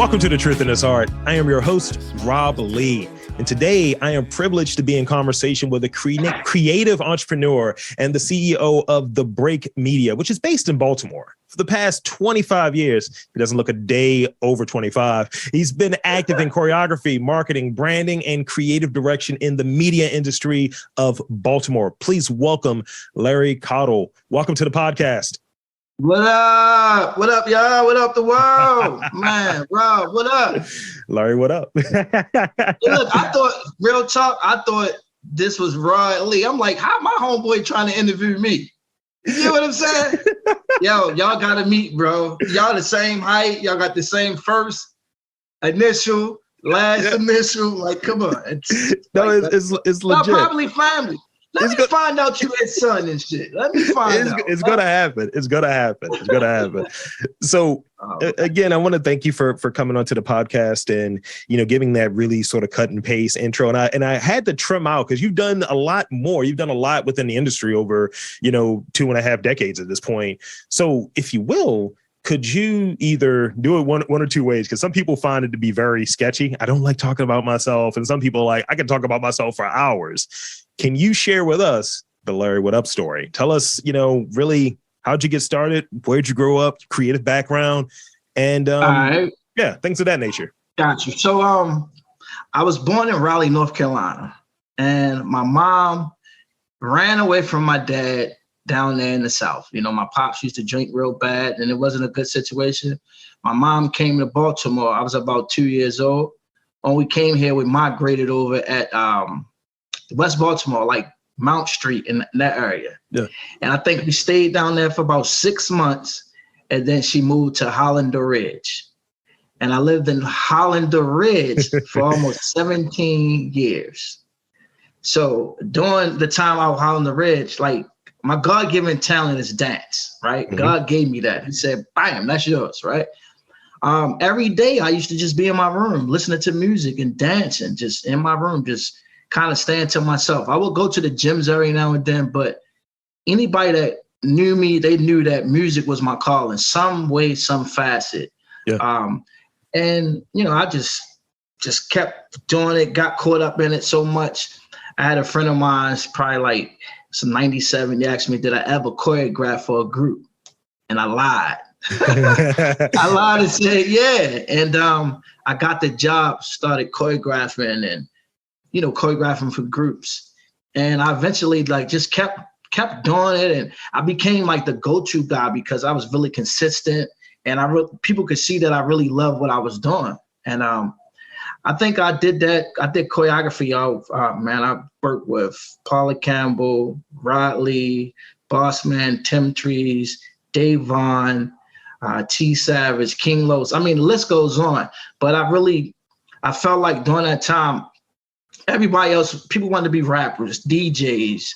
Welcome to The Truth in His Heart. I am your host, Rob Lee. And today I am privileged to be in conversation with a creative entrepreneur and the CEO of The Break Media, which is based in Baltimore. For the past 25 years, he doesn't look a day over 25. He's been active in choreography, marketing, branding, and creative direction in the media industry of Baltimore. Please welcome Larry Caudle. Welcome to the podcast. What up? What up, y'all? What up, the world? Man, Rob, what up? Larry, what up? Look, I thought, real talk, I thought this was Rod Lee. I'm like, how my homeboy trying to interview me? You know what I'm saying? Yo, y'all got to meet, bro. Y'all the same height. Y'all got the same first initial, last initial. Like, come on. It's legit. Probably family. Let me find out you his son and shit. Let me find out. It's gonna happen. It's gonna happen. So again, I want to thank you for coming onto the podcast and giving that really sort of cut and paste intro. And I had to trim out because you've done a lot more. You've done a lot within the industry over 2.5 decades at this point. So if you will, could you either do it one or two ways? Because some people find it to be very sketchy. I don't like talking about myself, and some people I can talk about myself for hours. Can you share with us the Larry Whaddup story? Tell us, really, how'd you get started? Where'd you grow up? Creative background, and things of that nature. Got you. So, I was born in Raleigh, North Carolina, and my mom ran away from my dad down there in the South. My pops used to drink real bad, and it wasn't a good situation. My mom came to Baltimore. I was about 2 years old. When we came here, we migrated over at West Baltimore, like Mount Street in that area. Yeah. And I think we stayed down there for about 6 months, and then she moved to Hollander Ridge. And I lived in Hollander Ridge for almost 17 years. So during the time I was Hollander Ridge, my God-given talent is dance, right? Mm-hmm. God gave me that. He said, bam, that's yours, right? Every day I used to just be in my room, listening to music and dancing, just in my room, just kind of staying to myself. I would go to the gyms every now and then, but anybody that knew me, they knew that music was my calling, some way, some facet. Yeah. And I just kept doing it, got caught up in it so much. I had a friend of mine, probably some 97, he asked me, did I ever choreograph for a group? And I lied. I lied and said, yeah. And I got the job, started choreographing and choreographing for groups. And I eventually just kept doing it. And I became the go-to guy because I was really consistent. And people could see that I really loved what I was doing. And I think I did that. I did choreography. I worked with Paula Campbell, Rod Lee, Bossman, Tim Trees, Dave Vaughn, T Savage, King Los. I mean, the list goes on. But I felt like during that time, everybody else, people wanted to be rappers, DJs,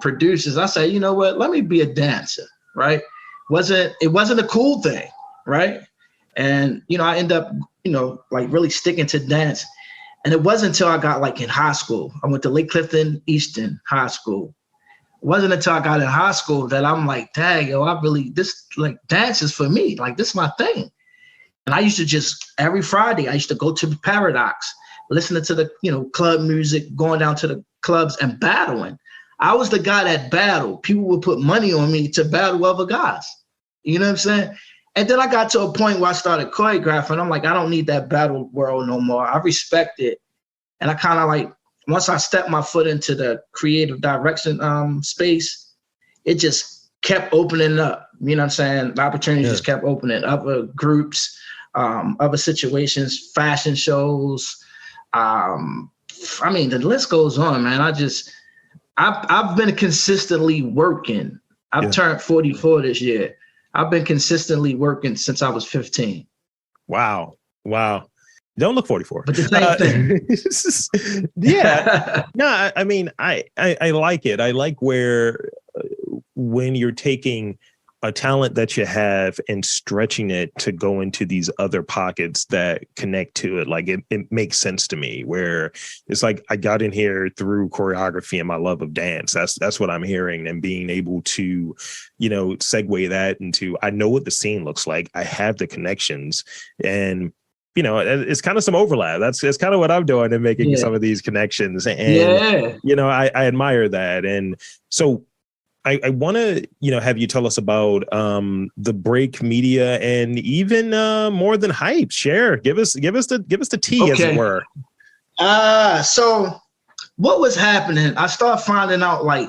producers. I said, you know what? Let me be a dancer, right? It wasn't a cool thing, right? And I end up, really sticking to dance. And it wasn't until I got in high school. I went to Lake Clifton Eastern High School. It wasn't until I got in high school that I'm like, dang, this dance is for me. This is my thing. And I used to just every Friday, I used to go to Paradox, listening to the, club music, going down to the clubs and battling. I was the guy that battled. People would put money on me to battle other guys. You know what I'm saying? And then I got to a point where I started choreographing. I'm like, I don't need that battle world no more. I respect it. And I kind of once I stepped my foot into the creative direction space, it just kept opening up. You know what I'm saying? The opportunities just kept opening. Other groups, other situations, fashion shows. The list goes on, man. I've been consistently working. I've turned 44 this year. I've been consistently working since I was 15. Wow. Don't look 44. But the same thing. Yeah. No, I like it. I like when you're taking a talent that you have and stretching it to go into these other pockets that connect to it. It makes sense to me, where it's I got in here through choreography and my love of dance. That's what I'm hearing, and being able to, segue that into, I know what the scene looks like. I have the connections, and it's kind of some overlap. That's kind of what I'm doing and making some of these connections. And, I admire that. And so I want to, have you tell us about the Break Media and even More Than Hype. Share, give us the tea, as it were. So what was happening? I started finding out like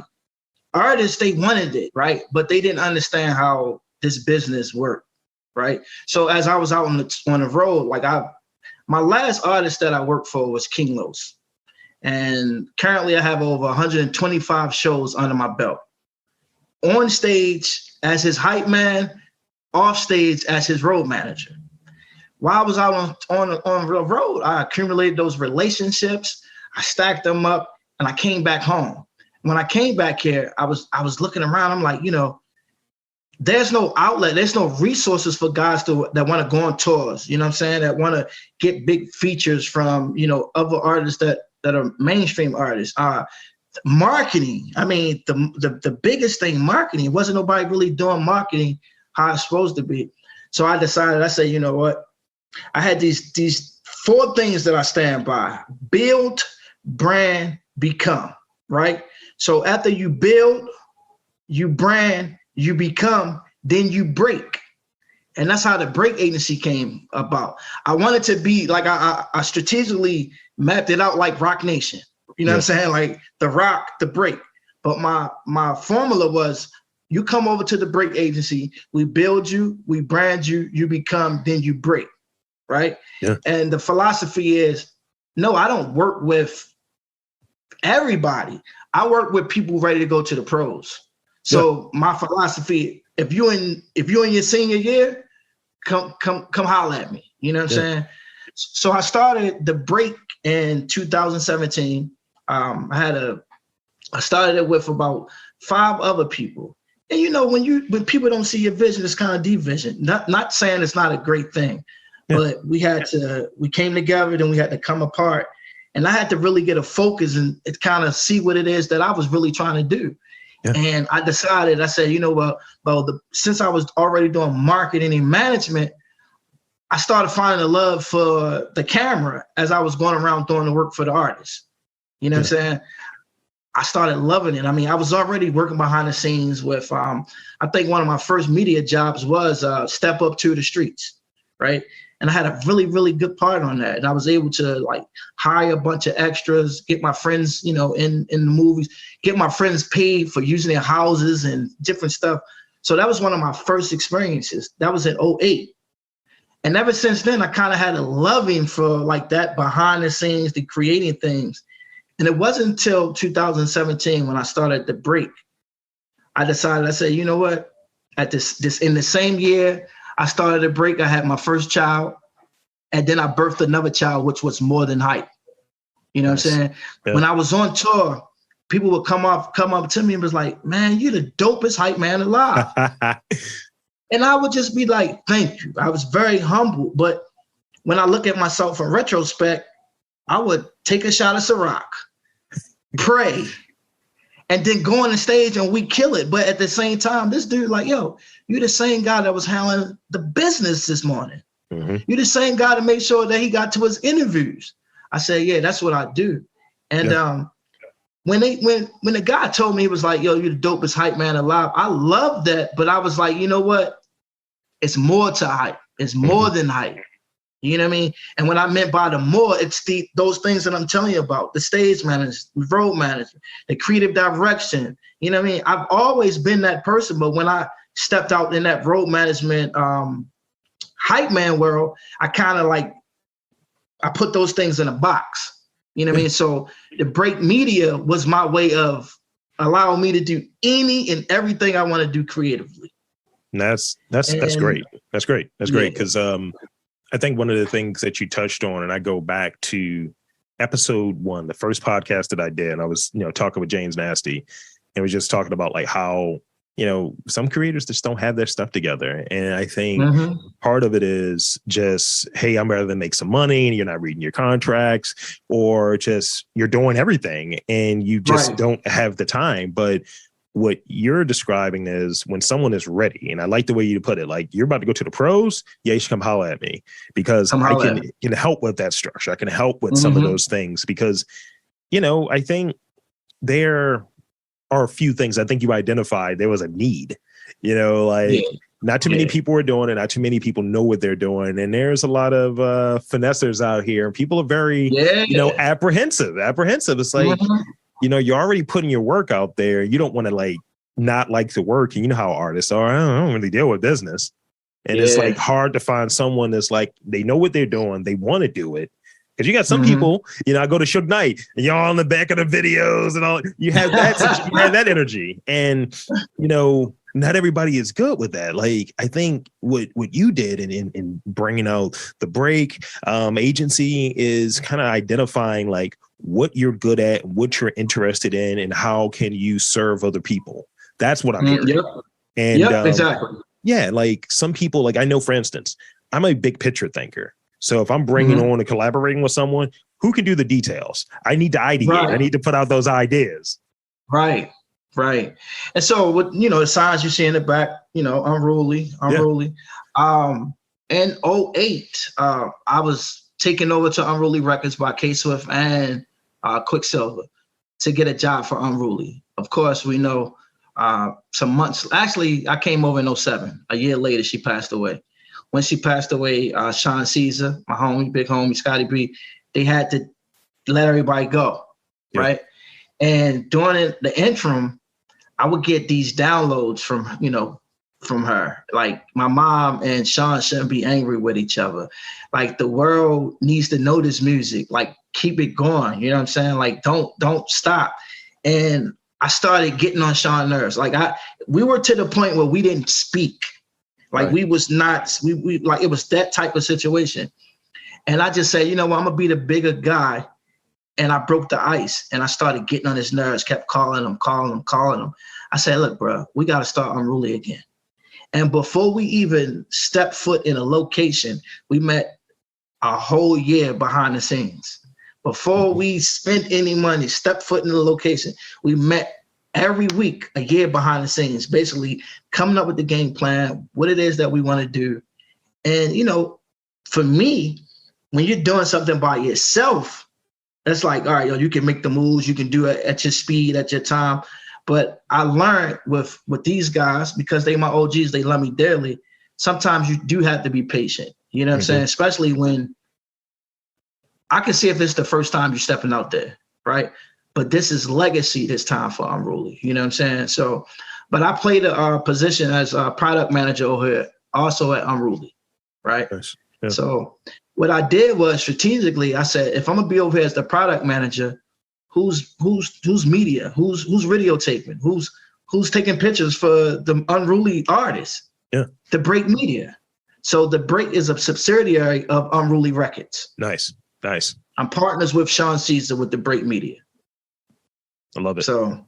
artists, they wanted it, right? But they didn't understand how this business worked, right? So as I was out on the road, like my last artist that I worked for was King Los. And currently I have over 125 shows under my belt. On stage as his hype man, off stage as his road manager. While I was out on the road, I accumulated those relationships, I stacked them up, and I came back home. When I came back here, I was looking around. I'm like, there's no outlet, there's no resources for guys that want to go on tours. You know what I'm saying? That want to get big features from other artists that are mainstream artists. Marketing. I mean, the biggest thing, marketing. Wasn't nobody really doing marketing how it's supposed to be. So I decided. I said, you know what? I had these 4 things that I stand by: build, brand, become. Right. So after you build, you brand, you become, then you break. And that's how the Break agency came about. I wanted to be like I strategically mapped it out like Rock Nation. You know what I'm saying? Like the Rock, the Break. But my formula was, you come over to the Break agency, we build you, we brand you, you become, then you break. Right? Yeah. And the philosophy is, no, I don't work with everybody. I work with people ready to go to the pros. So my philosophy, if you're in your senior year, come holler at me. You know what I'm saying? So I started the Break in 2017. I started it with about 5 other people. And when people don't see your vision, it's kind of division. Not saying it's not a great thing, but we came together, then we had to come apart. And I had to really get a focus and kind of see what it is that I was really trying to do. Yeah. And I decided, I said, since I was already doing marketing and management, I started finding a love for the camera as I was going around doing the work for the artists. You know what I'm saying? I started loving it. I mean, I was already working behind the scenes with, I think one of my first media jobs was Step Up to the Streets, right? And I had a really, really good part on that. And I was able to like hire a bunch of extras, get my friends, in the movies, get my friends paid for using their houses and different stuff. So that was one of my first experiences. That was in 2008. And ever since then, I kind of had a loving for like that behind the scenes, the creating things. And it wasn't until 2017 when I started the Break. I decided, I said, you know what? At this in the same year I started the Break, I had my first child, and then I birthed another child, which was More Than Hype. You know what I'm saying? Yeah. When I was on tour, people would come up to me and was like, man, you're the dopest hype man alive. And I would just be like, thank you. I was very humble. But when I look at myself in retrospect, I would take a shot of Ciroc, pray, and then go on the stage and we kill it. But at the same time, this dude like, yo, you're the same guy that was handling the business this morning. Mm-hmm. You're the same guy to make sure that he got to his interviews. I said, yeah, that's what I do. And when the guy told me, he was like, yo, you're the dopest hype man alive, I loved that. But I was like, you know what? It's more to hype. It's more than hype. You know what I mean? And what I meant by the more, it's those things that I'm telling you about, the stage manager, road manager, the creative direction. You know what I mean? I've always been that person, but when I stepped out in that road management hype man world, I kind of like, I put those things in a box. You know what I mean? So the Break Media was my way of allowing me to do any and everything I want to do creatively. And that's great. That's great. That's great. Because I think one of the things that you touched on, and I go back to episode 1, the first podcast that I did, and I was, talking with James Nasty, and we just talking about like how, some creators just don't have their stuff together. And I think part of it is just, hey, I'm rather than make some money and you're not reading your contracts, or just you're doing everything and you just don't have the time. But what you're describing is when someone is ready, and I like the way you put it, like you're about to go to the pros, yeah, you should come holler at me because I can help with that structure. I can help with some of those things because, I think there are a few things I think you identified. There was a need, not too many people are doing it. Not too many people know what they're doing. And there's a lot of finessers out here. And people are very, apprehensive. It's like, you're already putting your work out there. You don't want to not like the work. And you know how artists are. I don't really deal with business. And it's like hard to find someone that's like, they know what they're doing. They want to do it. Because you got some people, I go to Suge Knight and y'all on the back of the videos and all. You have that, you have that energy. And, not everybody is good with that. Like, I think what you did in bringing out the break agency is kind of identifying like what you're good at, what you're interested in, and how can you serve other people. That's what I'm hearing. Yep. And Exactly. Yeah, like some people, like I know, for instance, I'm a big picture thinker. So if I'm bringing on and collaborating with someone, who can do the details? I need to ideate. Right. I need to put out those ideas. Right. And so with, the signs you see in the back, unruly. In 08, I was taken over to Unruly Records by K-Swift and Quicksilver to get a job for Unruly. Of course, we know some months. Actually, I came over in 07. A year later, she passed away. When she passed away, Sean Caesar, my homie, big homie, Scotty B, they had to let everybody go, right? And during the interim, I would get these downloads from her. Like, my mom and Sean shouldn't be angry with each other. Like, the world needs to know this music. Like, keep it going. You know what I'm saying? Like, don't stop. And I started getting on Sean's nerves. Like, we were to the point where we didn't speak. Like, we was not, we like, it was that type of situation. And I just said, I'm gonna be the bigger guy. And I broke the ice and I started getting on his nerves, kept calling him. I said, look, bro, we got to start Unruly again. And before we even stepped foot in a location, we met a whole year behind the scenes. Before we spent any money, stepped foot in the location, we met every week, a year behind the scenes, basically coming up with the game plan, what it is that we want to do. And, for me, when you're doing something by yourself, it's like, all right, you can make the moves, you can do it at your speed, at your time. But I learned with these guys, because they my OGs, they love me dearly. Sometimes you do have to be patient. You know what I'm saying? Especially when I can see if it's the first time you're stepping out there, right? But this is legacy this time for Unruly. You know what I'm saying? So, but I played a position as a product manager over here, also at Unruly, right? Nice. Yeah. So what I did was strategically, I said, if I'm gonna be over here as the product manager, who's media, who's videotaping, who's taking pictures for the Unruly artists? Yeah. The Break Media. So the Break is a subsidiary of Unruly Records. Nice. I'm partners with Sean Caesar with the Break Media. I love it. So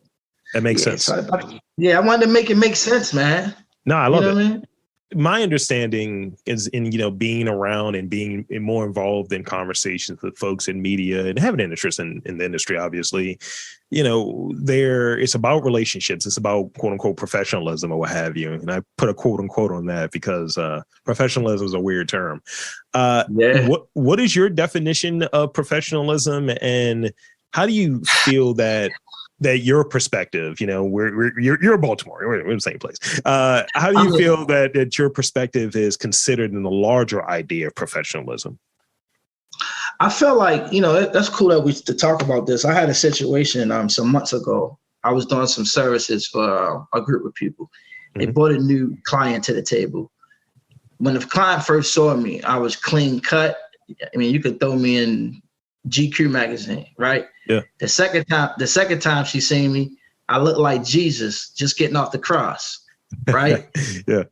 that makes sense. So I wanted to make it make sense, man. No, I love it. What I mean? My understanding is in, being around and being more involved in conversations with folks in media and having an interest in the industry, obviously, it's about relationships. It's about quote unquote professionalism or what have you. And I put a quote unquote on that because professionalism is a weird term. What is your definition of professionalism, and how do you feel that your perspective, you're a Baltimore, we're in the same place. How do you feel that your perspective is considered in the larger idea of professionalism? I feel like, that's cool that we to talk about this. I had a situation some months ago. I was doing some services for a group of people. They brought a new client to the table. When the client first saw me, I was clean cut. I mean, you could throw me in GQ magazine, right? Yeah. The second time she seen me, I looked like Jesus just getting off the cross, right? Yeah.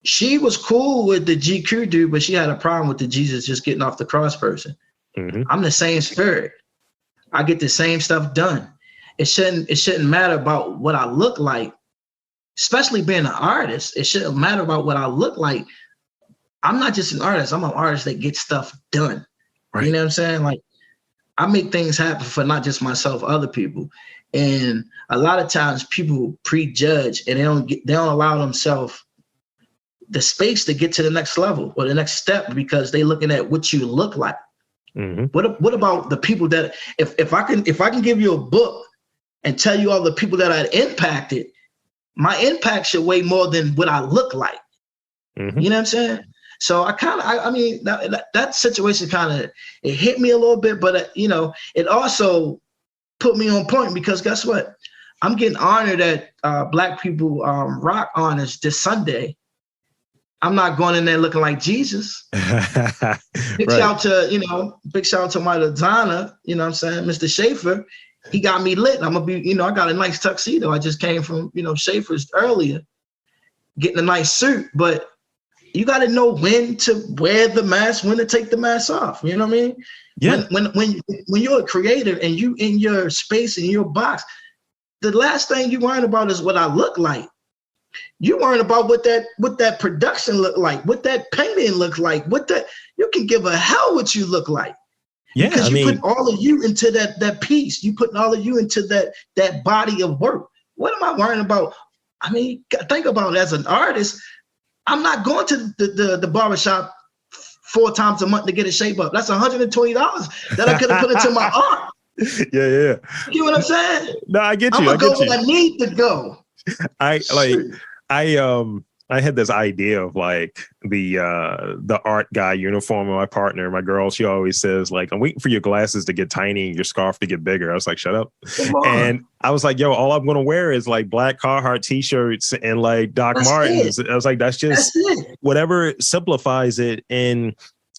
She was cool with the GQ dude, but she had a problem with the Jesus just getting off the cross person. I'm the same spirit. I get the same stuff done. It shouldn't matter about what I look like, especially being an artist. It shouldn't matter about what I look like. I'm not just an artist. I'm an artist that gets stuff done. Right. You know what I'm saying? Like, I make things happen for not just myself, other people. And a lot of times people prejudge and they don't allow themselves the space to get to the next level or the next step because they looking at what you look like. Mm-hmm. What about the people that if I can give you a book and tell you all the people that I impacted, my impact should weigh more than what I look like. Mm-hmm. You know what I'm saying? So I mean, that situation it hit me a little bit, but it also put me on point because guess what? I'm getting honored at Black People Rock Honors this Sunday. I'm not going in there looking like Jesus. Big shout out to my designer, you know what I'm saying, Mr. Schaefer. He got me lit. I'm gonna be, I got a nice tuxedo. I just came from, Schaefer's earlier, getting a nice suit, but you got to know when to wear the mask, when to take the mask off. You know what I mean? Yeah. When you're a creator and you in your space, in your box, the last thing you worrying about is what I look like. You worrying about what that production look like, what that painting looks like, you can give a hell what you look like. Yeah, because you put all of you into that piece. You putting all of you into that body of work. What am I worrying about? I mean, think about it as an artist. I'm not going to the barbershop 4 times a month to get a shape up. That's $120 that I could have put into my art. Yeah. You know what I'm saying? No, I get you. I'm gonna go where I need to go. I had this idea of like the art guy uniform of my partner, my girl. She always says like, I'm waiting for your glasses to get tiny and your scarf to get bigger. I was like, shut up. And I was like, yo, all I'm going to wear is like black Carhartt t-shirts and like Doc Martens. I was like, that's whatever simplifies it.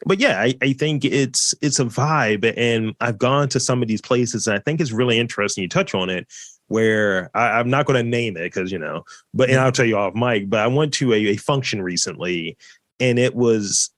But yeah, I think it's a vibe, and I've gone to some of these places and I think it's really interesting. You touch on it, where I'm not going to name it because, and I'll tell you off mic, but I went to a function recently and it was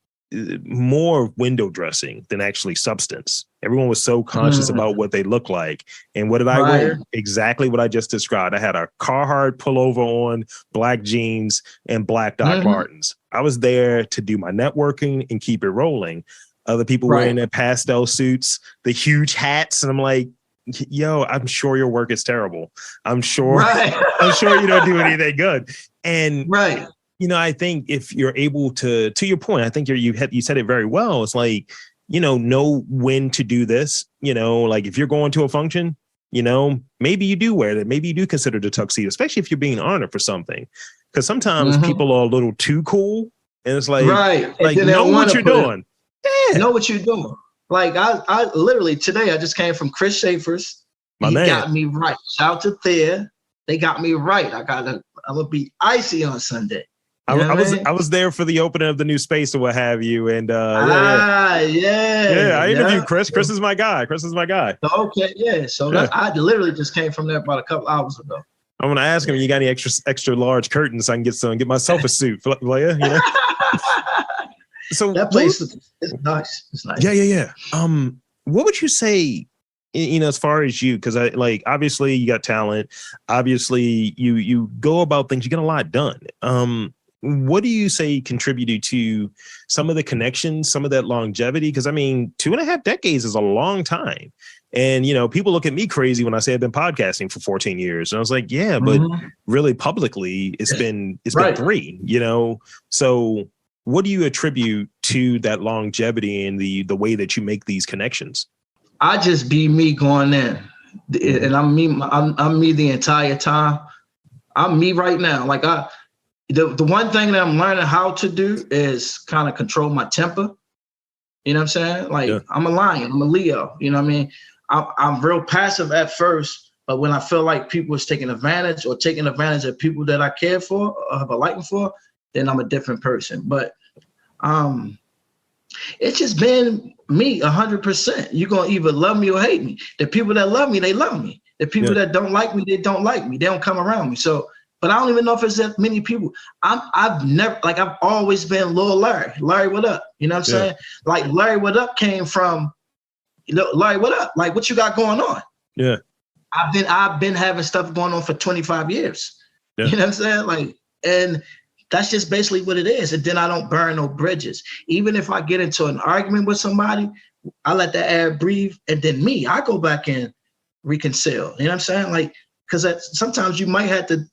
more window dressing than actually substance. Everyone was so conscious about what they look like. And what did I wear? Exactly what I just described. I had a Carhartt pullover on, black jeans, and black Doc Martens. I was there to do my networking and keep it rolling. Other people wearing their pastel suits, the huge hats. And I'm like, yo, I'm sure your work is terrible. I'm sure you don't do anything good. And I think if you're able to your point, I think you said it very well. It's like, know when to do this. Like if you're going to a function, maybe you do wear that. Maybe you do consider the tuxedo, especially if you're being honored for something. Because sometimes people are a little too cool, and it's like, know what you're doing. Yeah. Know what you're doing. Like I literally today I just came from Chris Schaefer's. He got me right. Shout out to Thea. They got me right. I'm gonna be icy on Sunday. I was there for the opening of the new space or what have you, and I interviewed Chris. Chris is my guy. Okay, yeah. So I literally just came from there about a couple hours ago. I'm gonna ask him, you got any extra large curtains so I can get myself a suit, Blair? So that place is nice. It's nice. Yeah. What would you say, as far as you, because obviously you got talent, obviously you go about things, you get a lot done. What do you say contributed to some of the connections, some of that longevity? Because 2.5 decades is a long time. And, people look at me crazy when I say I've been podcasting for 14 years. And I was like, yeah, but really publicly it's been 3, So what do you attribute to that longevity and the way that you make these connections? I just be me going in, and I'm me the entire time. I'm me right now. Like the one thing that I'm learning how to do is kind of control my temper. You know what I'm saying? Like I'm a lion, I'm a Leo. You know what I mean? I'm real passive at first, but when I feel like people is taking advantage or taking advantage of people that I care for or have a liking for, then I'm a different person. But it's just been me 100%. You're going to either love me or hate me. The people that love me, they love me. The people that don't like me, they don't like me. They don't come around me. So, but I don't even know if it's that many people. I've always been Lil Larry. Larry, what up? You know what I'm saying? Like Larry, what up came from, Larry, what up? Like what you got going on? Yeah. I've been having stuff going on for 25 years. Yeah. You know what I'm saying? Like, and that's just basically what it is. And then I don't burn no bridges. Even if I get into an argument with somebody, I let that air breathe, and then I go back and reconcile. You know what I'm saying? Like, because sometimes you might have to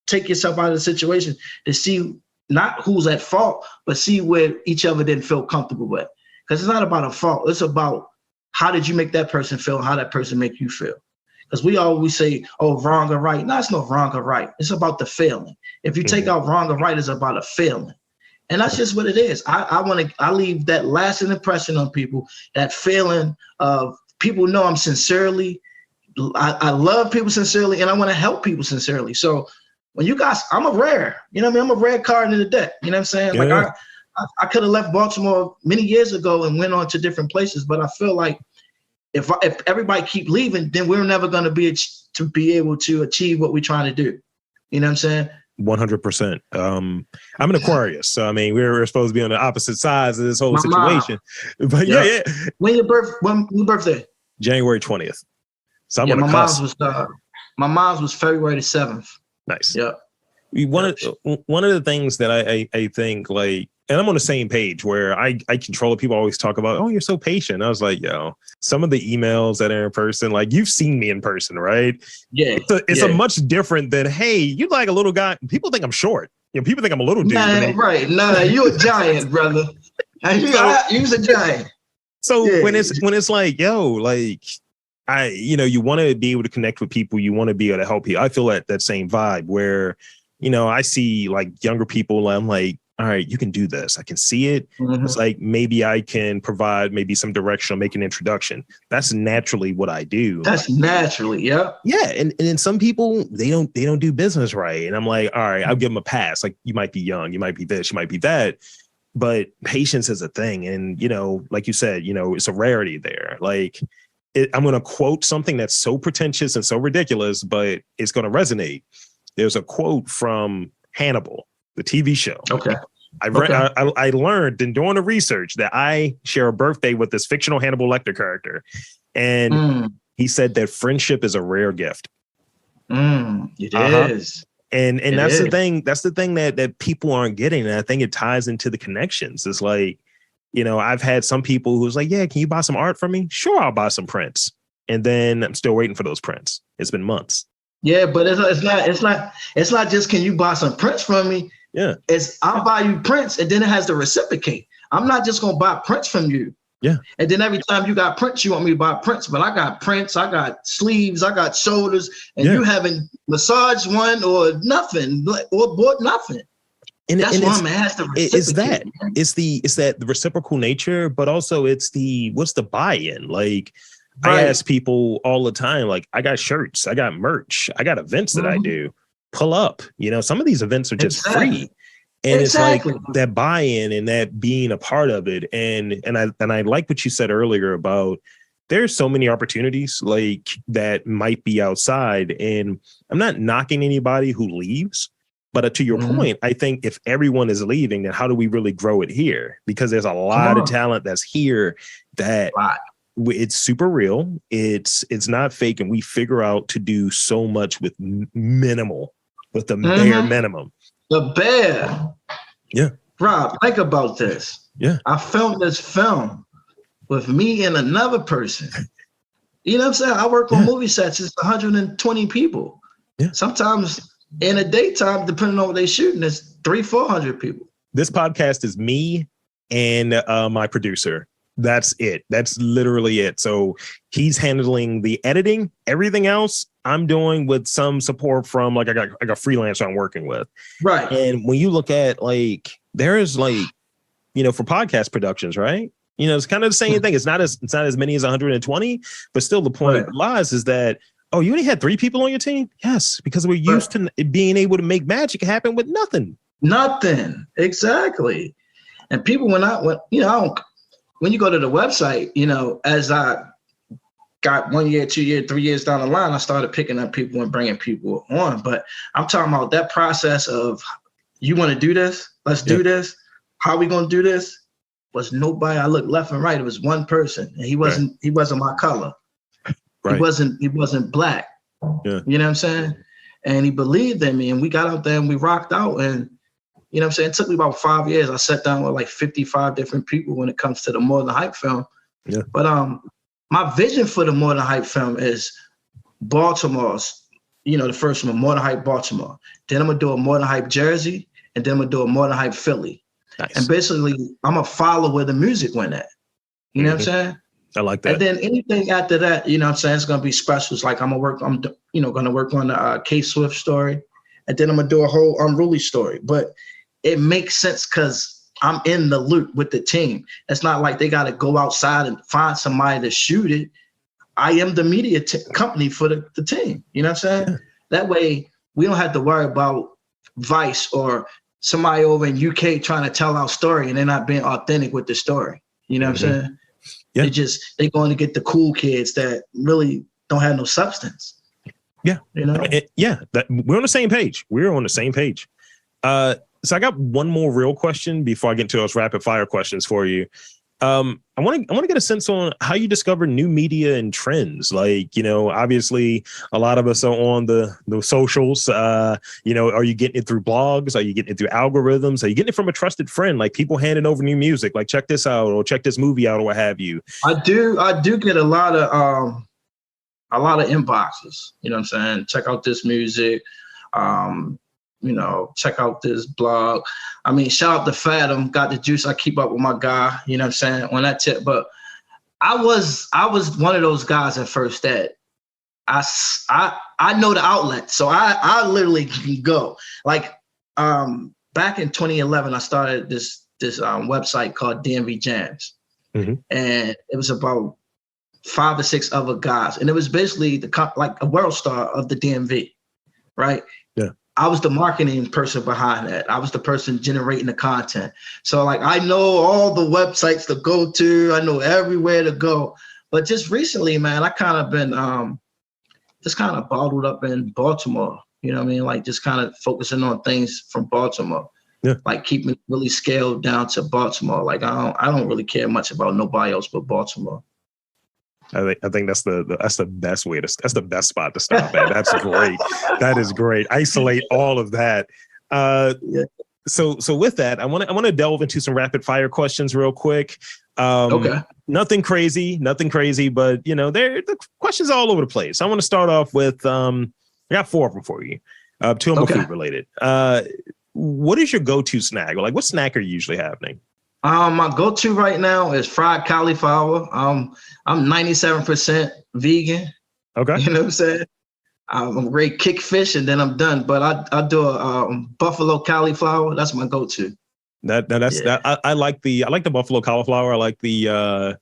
take yourself out of the situation to see not who's at fault, but see where each other didn't feel comfortable with. Because it's not about a fault. It's about how did you make that person feel, and how that person make you feel. Because we always say, oh, wrong or right. No, it's no wrong or right. It's about the feeling. If you take out wrong or right, it's about a feeling. And that's just what it is. I leave that lasting impression on people, that feeling of people know I'm sincerely, I love people sincerely, and I want to help people sincerely. So when you guys, I'm a rare, you know what I mean? I'm a rare card in the deck. You know what I'm saying? Yeah. Like I could have left Baltimore many years ago and went on to different places, but I feel like if everybody keep leaving, then we're never going to be able to achieve what we're trying to do. You know what I'm saying? 100%. I'm an Aquarius, so I mean we're supposed to be on the opposite sides of this whole situation. But yeah. When your birthday? January 20th. So I'm my on the cusp. My mom's was February the 7th. Nice. Yeah. One of the things that I think, like, and I'm on the same page where I control it. People always talk about, oh, you're so patient. I was like, yo, some of the emails that are in person, like, you've seen me in person, right? Yeah. It's a much different than, hey, you like a little guy. People think I'm short. You know, people think I'm a little dude. Right. Nah, you're a giant, brother. You're a giant. So when it's like, yo, like, you want to be able to connect with people. You want to be able to help people. I feel that same vibe where, I see like younger people. I'm like, all right, you can do this. I can see it. Mm-hmm. It's like, maybe I can provide maybe some direction or make an introduction. That's naturally what I do. That's naturally. Yeah. Yeah. And then some people, they don't do business right. And I'm like, all right, I'll give them a pass. Like, you might be young, you might be this, you might be that. But patience is a thing. And, like you said, it's a rarity there. Like, I'm going to quote something that's so pretentious and so ridiculous, but it's going to resonate. There's a quote from Hannibal, the TV show. Okay. I learned in doing the research that I share a birthday with this fictional Hannibal Lecter character. And he said that friendship is a rare gift. It is. And that's the thing. That's the thing that people aren't getting. And I think it ties into the connections. It's like, I've had some people who's like, yeah, can you buy some art from me? Sure, I'll buy some prints. And then I'm still waiting for those prints. It's been months. Yeah, but it's not just, can you buy some prints from me? Yeah. It's, I'll buy you prints, and then it has to reciprocate. I'm not just going to buy prints from you. Yeah. And then every time you got prints, you want me to buy prints, but I got prints, I got sleeves, I got shoulders, and you haven't massaged one or nothing, or bought nothing. And that's why I'm asked to reciprocate. It's that the reciprocal nature, but also what's the buy-in? Like, I ask people all the time, like, I got shirts, I got merch, I got events that I do. Pull up. Some of these events are just free. And it's like that buy-in and that being a part of it. And I like what you said earlier about there's so many opportunities like that might be outside. And I'm not knocking anybody who leaves, but to your point, I think if everyone is leaving, then how do we really grow it here? Because there's a lot of talent that's here that it's super real. It's not fake. And we figure out to do so much with minimal, with the bare minimum. The bare. Yeah. Rob, think about this. Yeah. I filmed this film with me and another person. You know what I'm saying? I work on movie sets. It's 120 people. Yeah. Sometimes in the daytime, depending on what they're shooting, it's 300-400 people. This podcast is me and my producer. That's it. That's literally it. So he's handling the editing. Everything else I'm doing with some support from like I got a freelancer I'm working with. Right. And when you look at like there is like, for podcast productions, right? It's kind of the same thing. It's not as many as 120, but still the point lies is that, oh, you only had 3 people on your team? Yes, because we're used to being able to make magic happen with nothing. Nothing. Exactly. And people, when you go to the website, as I got 1 year, 2 years, 3 years down the line, I started picking up people and bringing people on. But I'm talking about that process of, you want to do this? Let's do this. How are we going to do this? Was nobody. I looked left and right. It was one person, and he wasn't my color. Right. He wasn't black. Yeah. You know what I'm saying? And he believed in me, and we got out there and we rocked out. And you know what I'm saying? It took me about 5 years. I sat down with like 55 different people when it comes to the More Than Hype film. Yeah. But my vision for the More Than Hype film is Baltimore's, the first one, More Than Hype Baltimore. Then I'm gonna do a More Than Hype Jersey, and then I'm gonna do a More Than Hype Philly. Nice. And basically, I'm gonna follow where the music went at. You know what I'm saying? I like that. And then anything after that, you know what I'm saying, it's gonna be special. It's like I'm gonna work on the K Swift story, and then I'm gonna do a whole Unruly story. But it makes sense because I'm in the loop with the team. It's not like they gotta go outside and find somebody to shoot it. I am the media company for the team. You know what I'm saying? Yeah. That way we don't have to worry about Vice or somebody over in UK trying to tell our story and they're not being authentic with the story. You know what I'm saying? Yeah. They're going to get the cool kids that really don't have no substance. Yeah. You know? We're on the same page. We're on the same page. So I got one more real question before I get into those rapid fire questions for you. I want to get a sense on how you discover new media and trends. Like, obviously a lot of us are on the socials. Are you getting it through blogs? Are you getting it through algorithms? Are you getting it from a trusted friend? Like people handing over new music, like check this out or check this movie out or what have you? I do get a lot of inboxes. You know what I'm saying? Check out this music. Check out this blog. I mean, shout out to Fathom, got the juice. I keep up with my guy, you know what I'm saying, on that tip. But I was one of those guys at first that I know the outlet. So I literally can go. Like back in 2011, I started this website called DMV Jams. Mm-hmm. And it was about 5 or 6 other guys. And it was basically like a world star of the DMV, right? Yeah. I was the marketing person behind that. I was the person generating the content. So like, I know all the websites to go to. I know everywhere to go. But just recently, man, I kind of been just kind of bottled up in Baltimore. You know what I mean? Like just kind of focusing on things from Baltimore. Yeah. Like keeping really scaled down to Baltimore. Like I don't really care much about nobody else but Baltimore. I think that's the best way that's the best spot to stop at. That's great. That is great. Isolate all of that. Yeah. So with that, I want to delve into some rapid fire questions real quick. Okay. Nothing crazy, but the questions are all over the place. I want to start off with I got 4 of them for you. 2 of them are food related. What is your go-to snack? Like what snack are you usually having? My go-to right now is fried cauliflower. I'm 97% vegan. Okay. You know what I'm saying? I'm great kick fish and then I'm done. But I do a buffalo cauliflower. That's my go-to. I like the buffalo cauliflower. I like the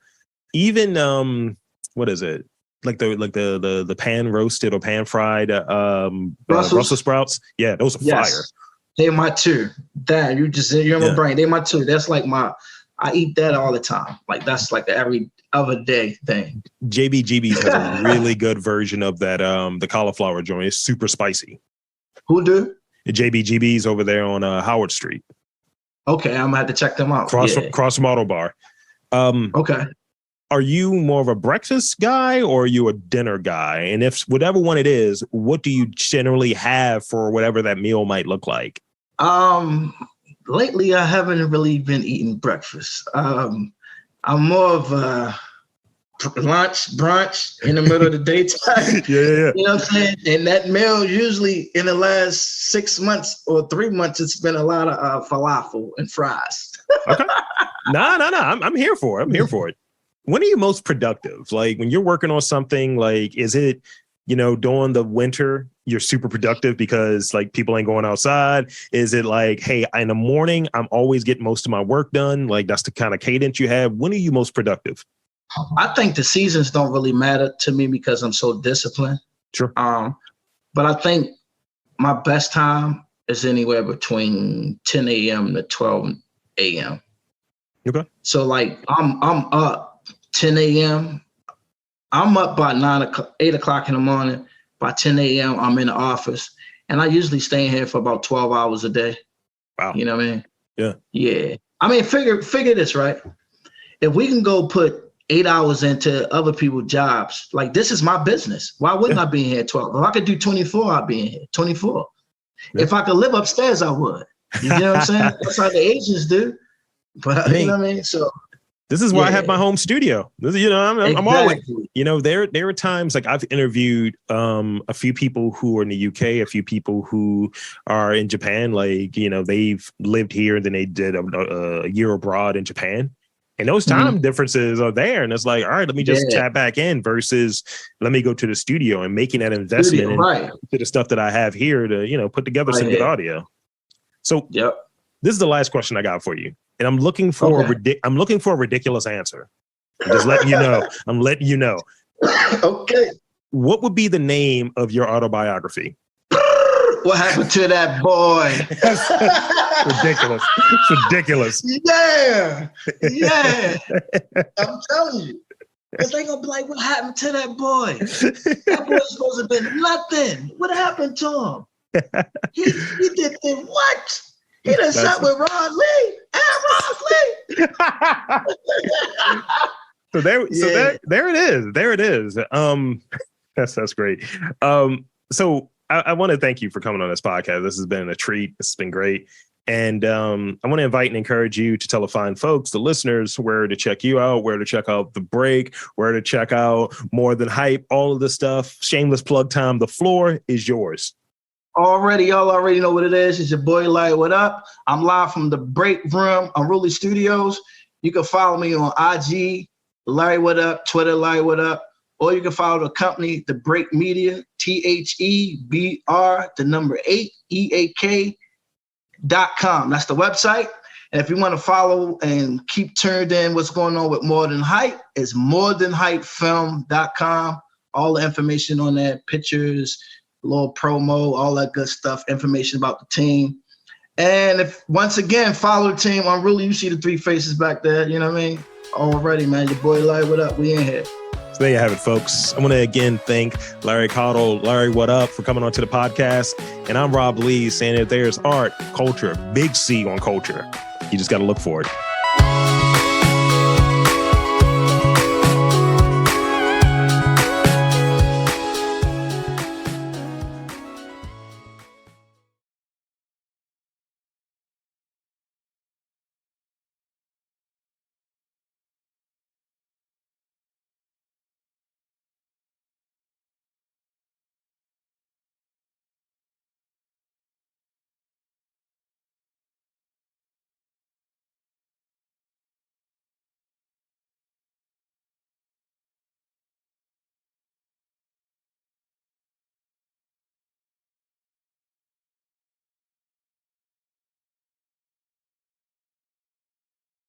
what is it? Like the pan roasted or pan fried Brussels sprouts. Yeah, those are fire. They're my 2. Damn, you're in my brain. They're my 2. That's like I eat that all the time. Like that's like the every other day thing. JBGB's has a really good version of that. The cauliflower joint is super spicy. Who do? The JBGB's over there on Howard Street. Okay, I'm gonna have to check them out. Cross from Auto Bar. Okay. Are you more of a breakfast guy or are you a dinner guy? And if whatever one it is, what do you generally have for whatever that meal might look like? Lately I haven't really been eating breakfast. I'm more of a brunch in the middle of the daytime. Yeah. You know what I'm saying? And that meal usually in the last 6 months or 3 months, it's been a lot of falafel and fries. Okay. No. I'm here for it. When are you most productive? Like when you're working on something, like, is it, during the winter, you're super productive because like people ain't going outside? Is it like, hey, in the morning, I'm always getting most of my work done? Like that's the kind of cadence you have. When are you most productive? I think the seasons don't really matter to me because I'm so disciplined. Sure. But I think my best time is anywhere between 10 a.m. to 12 a.m. Okay. So like I'm up 10 a.m. I'm up by 8 o'clock in the morning. By 10 a.m. I'm in the office, and I usually stay in here for about 12 hours a day. Wow. You know what I mean? Yeah. Yeah. I mean, figure this, right? If we can go put 8 hours into other people's jobs, like this is my business. Why wouldn't I be in here 12? If I could do 24, I'd be in here 24. Yeah. If I could live upstairs, I would. You know what I'm saying? That's how the Asians do. But you know what I mean? So This is why I have my home studio. I'm always, there are times like I've interviewed a few people who are in the UK, a few people who are in Japan, like, they've lived here and then they did a year abroad in Japan. And those time differences are there. And it's like, all right, let me just tap back in versus let me go to the studio and making that investment into the stuff that I have here to, put together some good audio. So this is the last question I got for you. And I'm looking for a ridiculous answer. I'm just letting you know. I'm letting you know. Okay. What would be the name of your autobiography? What happened to that boy? Ridiculous. It's ridiculous. Yeah. I'm telling you. Because they're going to be like, what happened to that boy? That boy's supposed to have been nothing. What happened to him? He did what? He done sat with Ron Lee and Ron Lee. So there it is. There it is. That's great. So I want to thank you for coming on this podcast. This has been a treat. This has been great. And I want to invite and encourage you to tell the fine folks, the listeners, where to check you out, where to check out The Break, where to check out More Than Hype, all of this stuff. Shameless plug time. The floor is yours. Y'all already know what it is. It's your boy, Larry Whaddup. I'm live from the Break Room, Unruly Studios. You can follow me on IG, Larry Whaddup, Twitter, Larry Whaddup, or you can follow the company, The Break Media, THEBR, 8 EAK.com. That's the website. And if you want to follow and keep turned in what's going on with More Than Hype, it's morethanhypefilm.com. All the information on that, pictures, little promo, all that good stuff, information about the team. And if once again, follow the team. You see the three faces back there, you know what I mean? Already, man. Your boy Larry, what up? We in here. So there you have it, folks. I want to again thank Larry Caudle, Larry What Up, for coming on to the podcast. And I'm Rob Lee saying that there's art, culture, big C on culture. You just got to look for it.